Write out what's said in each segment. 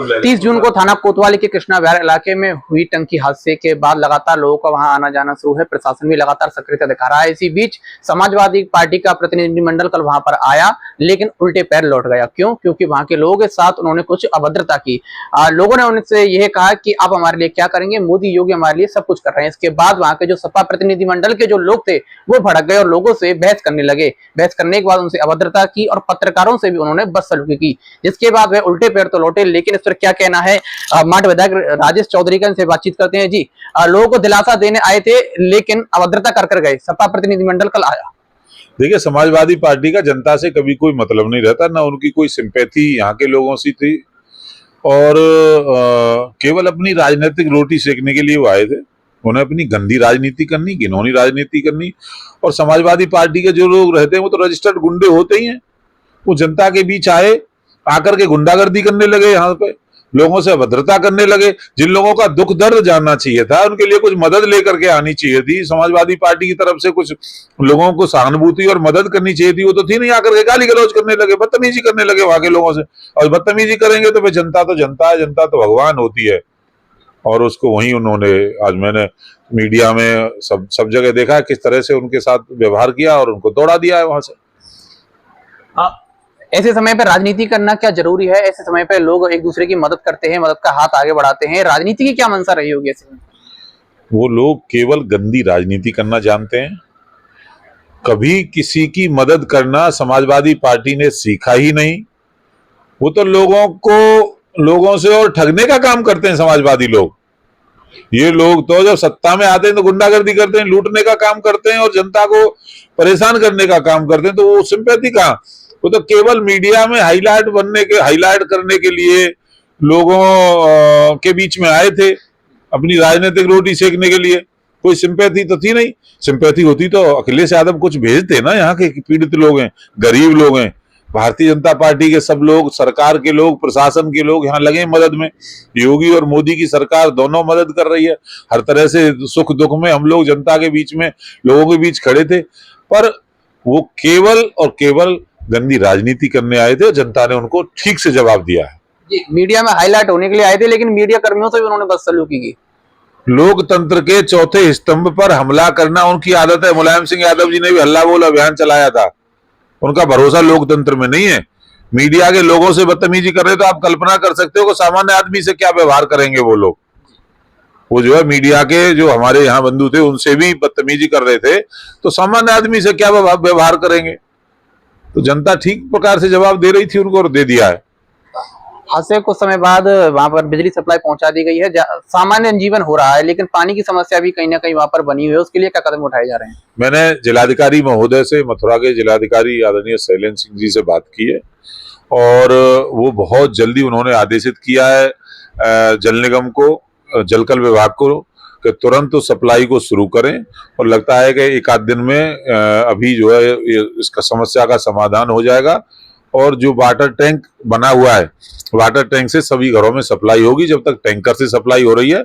30 जून को थाना कोतवाली के कृष्णा विहार इलाके में हुई टंकी हादसे के बाद लगातार लोगों का वहां आना जाना शुरू है। प्रशासन भी लगातार सक्रियता दिखा रहा है। इसी बीच समाजवादी पार्टी का प्रतिनिधिमंडल कल वहां पर आया, लेकिन उल्टे पैर लौट गया। क्यों? क्योंकि वहां के लोगों के साथ उन्होंने कुछ अभद्रता की। लोगों ने उनसे यह कहा कि आप हमारे लिए क्या करेंगे, मोदी योगी हमारे लिए सब कुछ कर रहे हैं। इसके बाद वहां के जो सपा प्रतिनिधिमंडल के जो लोग थे वो भड़क गए और लोगों से बहस करने लगे। बहस करने के बाद उनसे अभद्रता की और पत्रकारों से भी उन्होंने बदसलूकी की, जिसके बाद वह उल्टे पैर तो लौटे। लेकिन इस पर क्या कहना है माट विधायक राजेश चौधरी का, इनसे बातचीत करते हैं। जी, लोगों को दिलासा देने आए थे लेकिन अभद्रता कर गए। सपा प्रतिनिधिमंडल कल आया। देखिए, समाजवादी पार्टी का जनता से कभी कोई मतलब नहीं रहता, ना उनकी कोई सिंपैथी यहाँ के लोगों से थी, और केवल अपनी राजनीतिक रोटी सेकने के लिए वो आए थे। उन्हें अपनी गंदी राजनीति करनी, घिनौनी राजनीति करनी। और समाजवादी पार्टी के जो लोग रहते हैं वो तो रजिस्टर्ड गुंडे होते ही हैं। वो जनता के बीच आए, आकर के गुंडागर्दी करने लगे, यहाँ पे लोगों से अभद्रता करने लगे। जिन लोगों का दुख दर्द जानना चाहिए था, उनके लिए कुछ मदद लेकर के आनी चाहिए थी। समाजवादी पार्टी की तरफ से कुछ लोगों को सहानुभूति और मदद करनी चाहिए थी, वो तो थी नहीं। आकर के गाली गलौज करने लगे, बदतमीजी करने लगे वहां के लोगों से। और बदतमीजी करेंगे तो फिर जनता तो जनता है, जनता तो भगवान होती है। और उसको वहीं उन्होंने, आज मैंने मीडिया में सब जगह देखा है किस तरह से उनके साथ व्यवहार किया और उनको दौड़ा दिया है वहां से। ऐसे समय पे राजनीति करना क्या जरूरी है? ऐसे समय पे लोग एक दूसरे की मदद करते हैं, मदद का हाथ आगे बढ़ाते हैं। राजनीति की क्या मंशा रही होगी ऐसे में? वो लोग केवल गंदी राजनीति करना जानते हैं। कभी किसी की मदद करना समाजवादी पार्टी ने सीखा ही नहीं। वो तो लोगों से और ठगने का काम करते हैं समाजवादी लोग। ये लोग तो जब सत्ता में आते हैं तो गुंडागर्दी करते हैं, लूटने का काम करते हैं और जनता को परेशान करने का काम करते हैं। तो वो सिंपैथी कहाँ? वो तो केवल मीडिया में हाईलाइट करने के लिए लोगों के बीच में आए थे, अपनी राजनीतिक रोटी सेकने के लिए। कोई सिंपैथी तो थी नहीं। सिंपैथी होती तो अखिलेश यादव कुछ भेजते ना। यहाँ के पीड़ित लोग हैं, गरीब लोग हैं। भारतीय जनता पार्टी के सब लोग, सरकार के लोग, प्रशासन के लोग यहाँ लगे मदद में। योगी और मोदी की सरकार दोनों मदद कर रही है हर तरह से। सुख दुख में हम लोग जनता के बीच में, लोगों के बीच खड़े थे। पर वो केवल और केवल गंदी राजनीति करने आए थे। जनता ने उनको ठीक से जवाब दिया है। जी, मीडिया में हाईलाइट होने के लिए आए थे, लेकिन मीडिया कर्मियों से भी उन्होंने बदसलूकी की। लोकतंत्र के चौथे स्तंभ पर हमला करना उनकी आदत है। मुलायम सिंह यादव जी ने भी हल्ला बोल अभियान चलाया था। उनका भरोसा लोकतंत्र में नहीं है। मीडिया के लोगों से बदतमीजी कर रहे तो आप कल्पना कर सकते हो कि सामान्य आदमी से क्या व्यवहार करेंगे वो लोग। वो जो है मीडिया के जो हमारे यहाँ बंधु थे उनसे भी बदतमीजी कर रहे थे, तो सामान्य आदमी से क्या व्यवहार करेंगे? तो जनता ठीक प्रकार से जवाब दे रही थी उनको और दे दिया है। हादसे कुछ समय बाद वहां पर बिजली सप्लाई पहुंचा दी गई है। सामान्य जीवन हो रहा है, लेकिन पानी की समस्या भी कहीं ना कहीं वहां पर बनी हुई है। उसके लिए क्या कदम उठाए जा रहे हैं? मैंने जिलाधिकारी महोदय से, मथुरा के जिलाधिकारी आदरणीय शैलेंद्र सिंह जी से बात की है, और वो बहुत जल्दी उन्होंने आदेशित किया है जल निगम को, जलकल विभाग को, कि तुरंत उस सप्लाई को शुरू करें। और लगता है कि एक आध दिन में अभी जो है इसका समस्या का समाधान हो जाएगा। और जो वाटर टैंक बना हुआ है, वाटर टैंक से सभी घरों में सप्लाई होगी। जब तक टैंकर से सप्लाई हो रही है,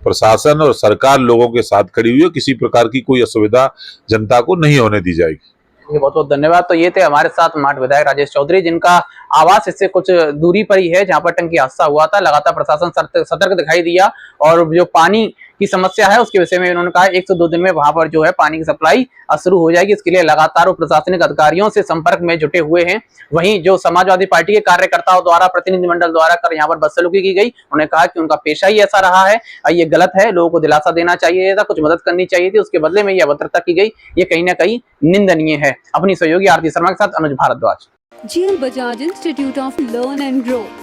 प्रशासन और सरकार लोगों के साथ खड़ी हुई है। किसी प्रकार की कोई असुविधा जनता को नहीं होने दी जाएगी। बहुत बहुत धन्यवाद। तो ये थे हमारे साथ माट विधायक राजेश चौधरी, जिनका आवास इससे कुछ दूरी पर ही है जहां पर टंकी हादसा हुआ था। लगातार प्रशासन सतर्क दिखाई दिया, और जो पानी की समस्या है उसके विषय में उन्होंने कहा 1 से 2 दिन में वहां पर जो है पानी की सप्लाई शुरू हो जाएगी। इसके लिए लगातार वो प्रशासनिक अधिकारियों से संपर्क में जुटे हुए हैं। वहीं जो समाजवादी पार्टी के कार्यकर्ताओं द्वारा, प्रतिनिधिमंडल द्वारा कर यहाँ पर बदसलूकी की गई, उन्होंने कहा कि उनका पेशा ही ऐसा रहा है, ये गलत है। लोगों को दिलासा देना चाहिए था, कुछ मदद करनी चाहिए थी, उसके बदले में ये अभद्रता की गई। ये कहीं ना कहीं निंदनीय है। अपनी सहयोगी आरती शर्मा के साथ अनुज Bhardwaj. GL Bajaj Institute of Learn and Grow